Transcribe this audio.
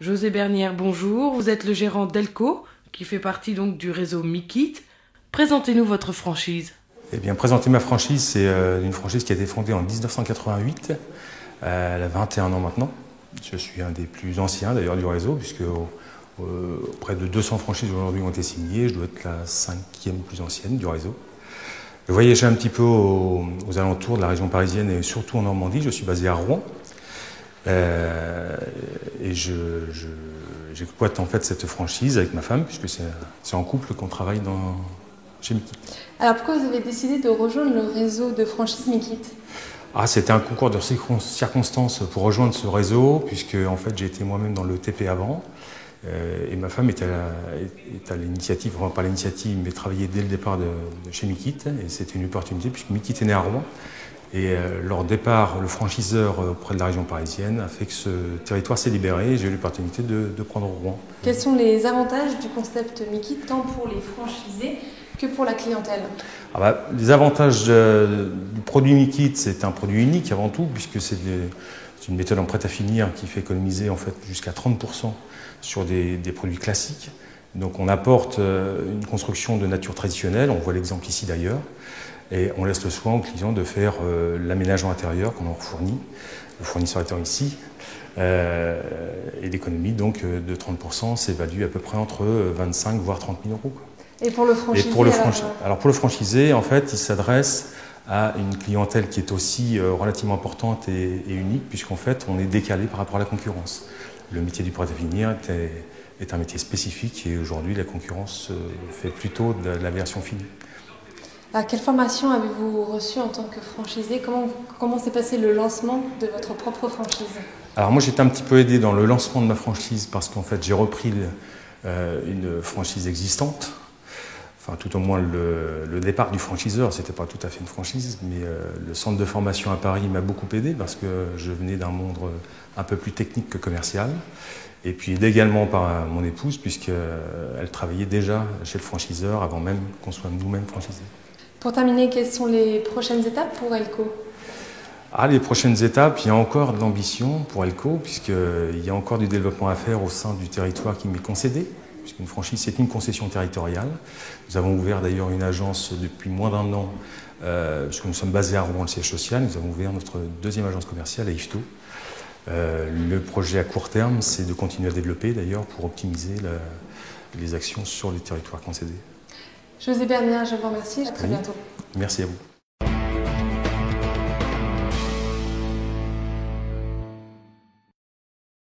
José Bernière, bonjour. Vous êtes le gérant d'Elco, qui fait partie donc du réseau Mikit. Présentez-nous votre franchise. Eh bien, présenter ma franchise, c'est une franchise qui a été fondée en 1988. Elle a 21 ans maintenant. Je suis un des plus anciens d'ailleurs du réseau, puisque près de 200 franchises aujourd'hui ont été signées. Je dois être la 5e plus ancienne du réseau. Je voyageais un petit peu aux alentours de la région parisienne et surtout en Normandie. Je suis basé à Rouen. Et j'exploite en fait cette franchise avec ma femme, puisque c'est en couple qu'on travaille chez Mikit. Alors pourquoi vous avez décidé de rejoindre le réseau de franchise Mikit ? C'était un concours de circonstances pour rejoindre ce réseau, puisque en fait j'ai été moi-même dans le TP avant, et ma femme est à l'initiative, enfin pas l'initiative, mais travaillait dès le départ de chez Mikit, et c'était une opportunité puisque Mikit est né à Rouen. Et leur départ, le franchiseur auprès de la région parisienne a fait que ce territoire s'est libéré et j'ai eu l'opportunité de prendre Rouen. Quels sont les avantages du concept Mikit, tant pour les franchisés que pour la clientèle ? Les avantages du produit Mikit, c'est un produit unique avant tout, puisque c'est une méthode en prêt à finir qui fait économiser en fait jusqu'à 30% sur des produits classiques. Donc on apporte une construction de nature traditionnelle, on voit l'exemple ici d'ailleurs, et on laisse le soin aux clients de faire l'aménagement intérieur qu'on leur fournit, le fournisseur étant ici. Et l'économie donc de 30% s'évalue à peu près entre 25 voire 30 000 euros. Et pour le franchisé, alors pour le franchisé, en fait, il s'adresse à une clientèle qui est aussi relativement importante et unique, puisqu'en fait, on est décalé par rapport à la concurrence. Le métier du prêt-à-finir est un métier spécifique et aujourd'hui, la concurrence fait plutôt de la version finie. Alors, quelle formation avez-vous reçue en tant que franchisé ? Comment s'est passé le lancement de votre propre franchise ? Alors moi, j'étais un petit peu aidé dans le lancement de ma franchise parce qu'en fait, j'ai repris une franchise existante. Enfin, tout au moins le départ du franchiseur, c'était pas tout à fait une franchise, mais le centre de formation à Paris m'a beaucoup aidé parce que je venais d'un monde un peu plus technique que commercial. Et puis aidé également par mon épouse, puisqu'elle travaillait déjà chez le franchiseur avant même qu'on soit nous-mêmes franchisés. Pour terminer, quelles sont les prochaines étapes pour Elco ? Les prochaines étapes, il y a encore de l'ambition pour Elco, puisqu'il y a encore du développement à faire au sein du territoire qui m'est concédé. Puisqu'une franchise, c'est une concession territoriale. Nous avons ouvert d'ailleurs une agence depuis moins d'1 an, puisque nous sommes basés à Rouen, le siège social. Nous avons ouvert notre 2e agence commerciale à Yvetot. Le projet à court terme, c'est de continuer à développer d'ailleurs pour optimiser les actions sur les territoires concédés. José Bernière, je vous remercie. À très bientôt. Merci à vous.